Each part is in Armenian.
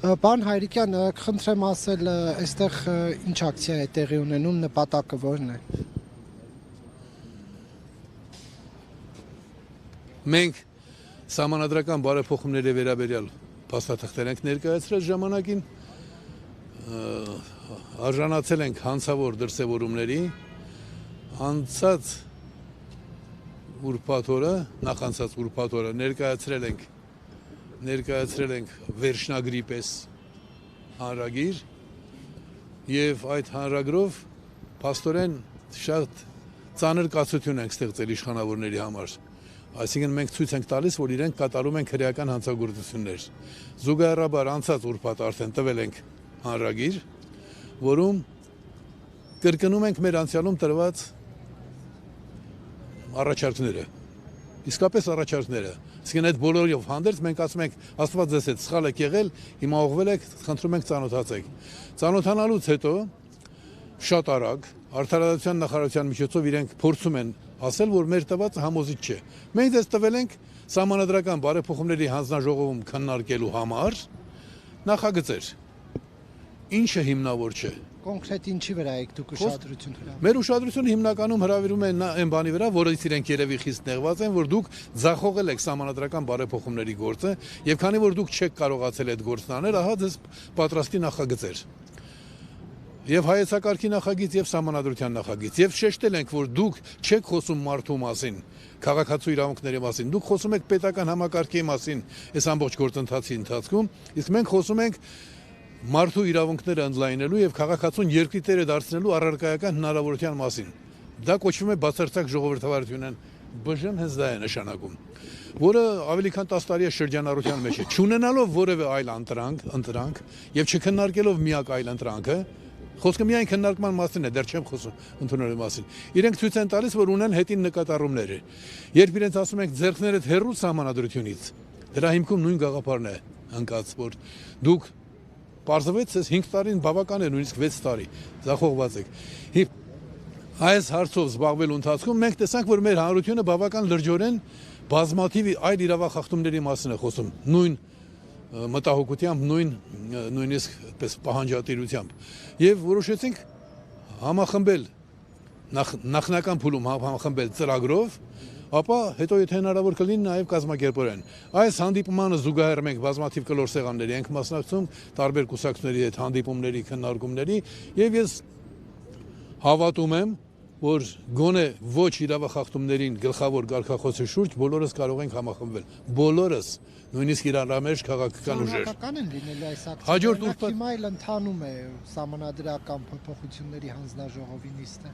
Պարոն Հայրիկյան, կխնդրեմ ասել, այստեղ ինչ ակցիա է տեղի ունենում, նպատակը որն է։ Մենք սահմանադրական բարեփոխումների վերաբերյալ փաստաթղթեր ենք ներկայացրել ժամանակին, արժանացել ենք հանցավոր դրսևորումների, անցած ուրբաթ օրը, նախանցած ուրբաթ օրը ներկայացրել ենք վերջնագրի պես հանրագիր եւ այդ հանրագրով փաստորեն շատ ծանր կացություն ենք ստեղծել իշխանավորների համար։ Այսինքն մենք ցույց ենք տալիս, որ իրենք կատարում են քրեական հանցագործություններ։ Զուգահեռաբար անցած ուրբաթ արդեն տվել ենք հանրագիր, որում կրկնում ենք մեր անցյալում տրված առաջարկները։ Իսկապես առաջարկները։ Իսկն այդ բոլորով հանդերձ մենք ասում ենք, Աստված ձեզ հետ սխալ եք եղել, հիմա ուղղվել եք, խնդրում ենք ծանոթացեք։ Ծանոթանալուց հետո շատ արագ Արդարադատության նախարարության միջոցով իրենք փորձում են ասել, որ մեր տվածը համոզիչ չէ։ Մենք դες տվել ենք սահմանադրական բարեփոխումների հանձնաժողովում քննարկելու համար նախագծեր։ Ինչը հիմնավոր չէ։ Կոնկրետ ինչի վրա եք դուք ուշադրություն հրավիրում։ Մեր ուշադրությունը հիմնականում հրավիրում է այն բանի վրա, որից իրենք երևի խիստ նեղված են, որ դուք ձախողել եք սահմանադրական բարեփոխումների գործը, եւ քանի որ դուք չեք կարողացել այդ գործն անել, ահա ձեզ պատրաստի նախագծեր։ Եվ հայեցակարգի նախագիծ եւ սահմանադրության նախագիծ եւ շեշտել ենք, որ դուք չեք խոսում մարդու մասին, քաղաքացու իրավունքների մասին, դուք խոսում եք պետական համակարգի մասին այս ամբողջ գործընթացի ընթացքում, իսկ մենք խոսում ենք մարդու իրավունքները ընդլայնելու եւ քաղաքացուն երկրի տերը դարձնելու առարկայական հնարավորության մասին։ Դա կոչվում է բացարձակ ժողովրդավարություն, բժեմ հենց դա է նշանակում, որը ավելի քան 10 տարի է շրջանառության մեջ է, չունենալով որևէ այլ ընտրանք եւ չքննարկելով միակ այլ ընտրանքը, խոսքը միայն քննարկման մասին է, դեռ չեմ խոսում ընդունելու մասին։ Իրենք ցույց են տալիս, որ ունեն հետին նկատառումներ։ Երբ իրենց ասում ենք ձեռքներդ հեռու սահմանադրությունից, դրա հիմքում նույն գաղափարն է ընկած, որ դուք պարզվեց այս 5 տարին բավական է, նույնիսկ 6 տարի ձախողված եք։ Այս հարցով զբաղվելու ընթացքում մենք տեսանք, որ մեր հանրությունը բավական լրջորեն բազմաթիվ այլ իրավախախտումների մասին է խոսում, նույն մտահոգությամբ, նույնիսկ այդպես պահանջատիրությամբ։ Եվ որոշեցինք համախմբել նախնական փուլում համախմբել ծրագրով, ապա հետո եթե հնարավոր կլինի նաև կազմակերպորեն։ Այս հանդիպմանը զուգահեռ մենք բազմաթիվ կլոր սեղանների ենք մասնակցում, տարբեր կուսակցությունների հետ հանդիպումների, քննարկումների, եւ ես հավատում եմ, որ գոնե ոչ իրավախախտումներին գլխավոր գարկախոսի շուրջ բոլորս կարող ենք համախմբվել։ Բոլորս, նույնիսկ իրարամերժ քաղաքական ուժեր։ Շարունակական են լինելու այս ակցիաները։ Հաջորդ ուրբաթ հիմա էլ ընթանում է սահմանադրական փոփոխությունների հանձնաժողովի նիստը։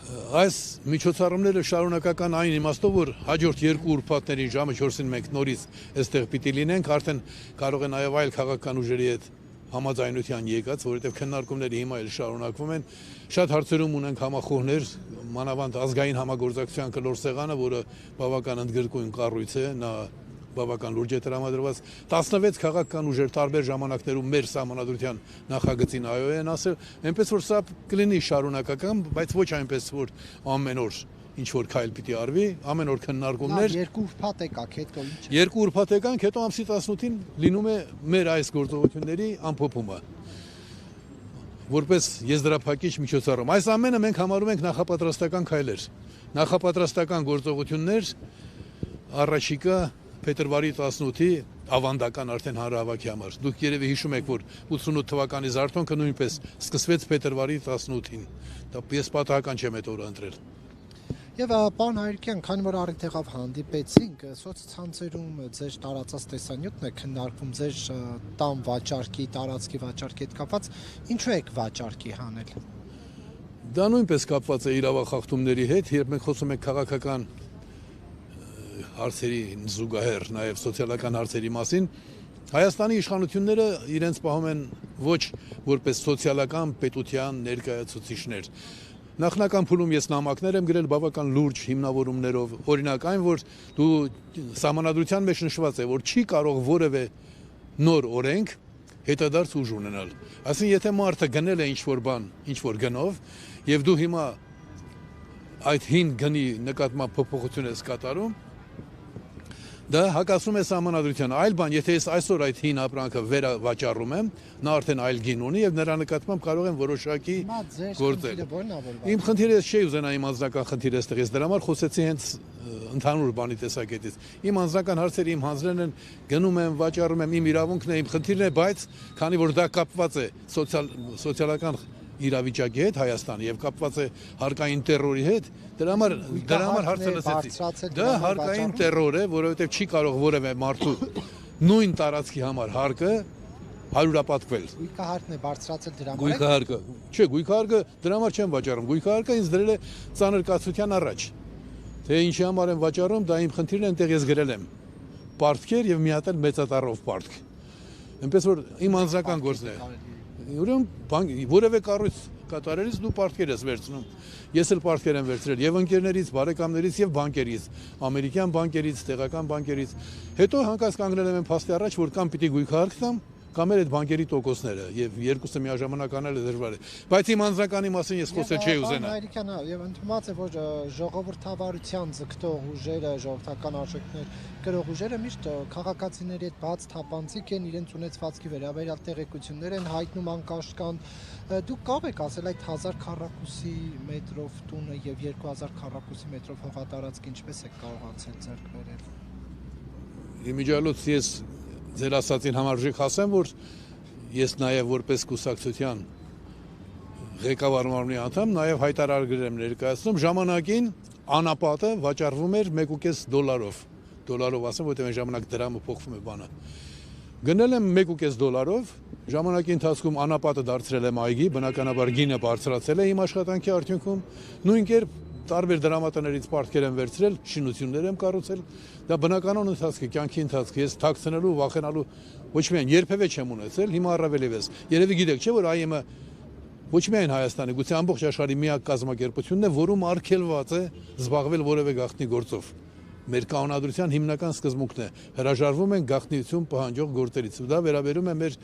Այս միջոցառումները շարունակական այն իմաստով, որ հաջորդ երկու ուրբաթներին ժամը 4-ին մենք նորից այստեղ պիտի լինենք, արդեն կարող է նաև այլ քաղաքական ուժերի հետ համաձայնության եկած, որովհետև քննարկումները հիմա էլ շարունակվում են։ Շատ հարցերում ունենք համախոհներ, մանավանդ ազգային համագործակցության կլոր սեղանը, որը բավական ընդգրկուն կառույց է, նա բավական լուրջ է տրամադրված 16 քաղաքական ուժեր տարբեր ժամանակներում մեր սահմանադրության նախագծին այո են ասել, այնպես որ սա կլինի շարունակական, բայց ոչ այնպես որ ամեն օր ինչ որ քայլ պիտի արվի, ամեն օր քննարկումներ։ Երկու ուրբաթ եկաք, հետո ինչ։ Երկու ուրբաթ եկանք, հետո ամսի 18-ին լինում է մեր այս գործողությունների ամփոփումը։ Որպես եզրափակիչ միջոցառում։ Այս ամենը մենք համարում ենք նախապատրաստական քայլեր, նախապատրաստական գործողություններ առաջիկա փետրվարի 18-ի ավանդական արդեն հանրահավաքի համար։ Դուք երևի հիշում եք, որ 88 թվականի զարթոնքը նույնպես սկսվեց փետրվարի 18-ին։ Դա ես պատահական չեմ այդ օրը ընտրել։ Եվ պարոն Հայրիկյան, քանի որ առիթեղավ հանդիպեցինք, սոցցանցերում ձեր տարածած տեսանյութն է քննարկվում ձեր տան վաճառքի, տարածքի վաճառքի հետ կապված, ինչու եք վաճառքի հանել։ Դա նույնպես կապված է իրավախախտումների հետ, երբ մենք խոսում ենք քաղաքական հարցերի զուգահեռ, նաև սոցիալական հարցերի մասին, Հայաստանի իշխանությունները իրենց պահում են ոչ որպես սոցիալական պետության ներկայացուցիչներ։ Նախնական փուլում ես նամակներ եմ գրել բավական լուրջ հիմնավորումներով, օրինակ այն, որ դու սահմանադրության մեջ նշված է, որ չի կարող որևէ նոր օրենք հետադարձ ուժ ունենալ։ Այսինքն, եթե մարդը գնել է ինչ-որ բան, ինչ-որ գնով, եւ դու հիմա այդ հին գնի նկատմամբ փոփոխություն ես կատարում, Դա հակասում է սահմանադրության, այլ բան, եթե ես այսօր այդ հին ապրանքը վերավաճառում եմ, նա արդեն այլ գին ունի եւ նրա նկատմամբ կարող եմ որոշակի գործել։ Իմ խնդիրը չի ուզենա իմ անձնական խնդիրը այստեղ, ես դրա համար խոսեցի հենց ընդհանուր բանի տեսակետից։ Իմ անձնական հարցերը իմ հանձներն են, գնում եմ, վաճառում եմ, իմ իրավունքն է, իմ խնդիրն է, բայց քանի որ դա կապված է սոցիալական իրավիճակի հետ Հայաստանի եւ կապված է հարկային տերորի հետ, դրա համար հարցը լսեցի։ Դա հարկային տերոր է, որովհետեւ չի կարող որևէ մարդու նույն տարածքի համար հարկը հարյուրապատկվել։ Գույքահարկն է բարձրացել դրա համար։ Գույքահարկը, չէ, գույքահարկը դրա համար չեմ վաճառում։ Գույքահարկը ինձ դրել է ծանր կացության առաջ։ Թե ինչի համար եմ վաճառում, դա իմ խնդիրն է, այնտեղ ես գրել եմ պարտքեր եւ մի հատ էլ մեծատառով պարտք։ Այնպես որ իմ անձնական գործն է։ Ուրեմն որևէ կառույց կատարելիս դու պարտքեր ես վերցնում։ Ես էլ պարտքեր եմ վերցրել եւ ընկերներից, բարեկամներից եւ բանկերից, ամերիկյան բանկերից, տեղական բանկերից։ Հետո հանկարծ կանգնել եմ փաստի առաջ, որ կամ պիտի գույքահարկ տամ, կամ էլ այդ բանկերի տոկոսները եւ երկուսը միաժամանակ անելը դժվար է։ Բայց իմ անձնականի մասին ես խոսել չի ուզենա։ Հայրիկյան, եւ ընդունված է, որ ժողովրդավարության ձգտող ուժերը, ժողովրդական արժեքներ գրող ուժերը միշտ քաղաքացիների հետ բաց թափանցիկ են, իրենց ունեցվածքի վերաբերյալ տեղեկություններ են հայտնում անկաշկան։ Դուք կարող եք ասել այդ 1000 քառակուսի մետրով տունը եւ 2000 քառակուսի մետրով հողատարածք ինչպես եք կարողացել ձեռք բերել։ Իմիջիալոց ես ձեր ասածին համարժեք ասեմ, որ ես նաև որպես կուսակցության ղեկավար մարմնի անդամ նաև հայտարարագրեր եմ ներկայացնում, ժամանակին անապատը վաճառվում էր 1.5 դոլարով։ Դոլարով ասեմ, որտեղ այն ժամանակ դրամը փոխվում է բանը։ Գնել եմ 1.5 դոլարով, ժամանակի ընթացքում անապատը դարձրել եմ այգի, բնականաբար գինը բարձրացել է իմ աշխատանքի արդյունքում, նույն կերպ տարբեր դրամատներից պարտքեր եմ վերցրել, շինություններ եմ կառուցել, դա բնականon ընթացք է, կյանքի ընթացք, ես թաքցնելու, վախենալու ոչ միայն երբևէ չեմ ունեցել, հիմա առավել եւս։ Երևի գիտեք, չէ՞ որ IM-ը ոչ միայն Հայաստանի, գուցե ամբողջ աշխարհի միակ կազմակերպությունն է, որում արգելված է զբաղվել որևէ գաղտնի գործով։ Մեր կանոնադրության հիմնական սկզբունքն է հրաժարվում են գաղտնիություն պահանջող գործերից։ Դա վերաբերում է մեր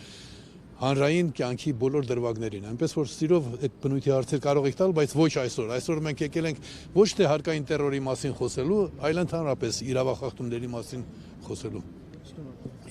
հանրային կյանքի բոլոր դրվագներին։ Այնպես որ սիրով այդ բնույթի հարցեր կարող եք տալ, բայց ոչ այսօր։ Այսօր մենք եկել ենք ոչ թե հարկային տերորի մասին խոսելու, այլ ընդհանրապես իրավախախտումների մասին խոսելու։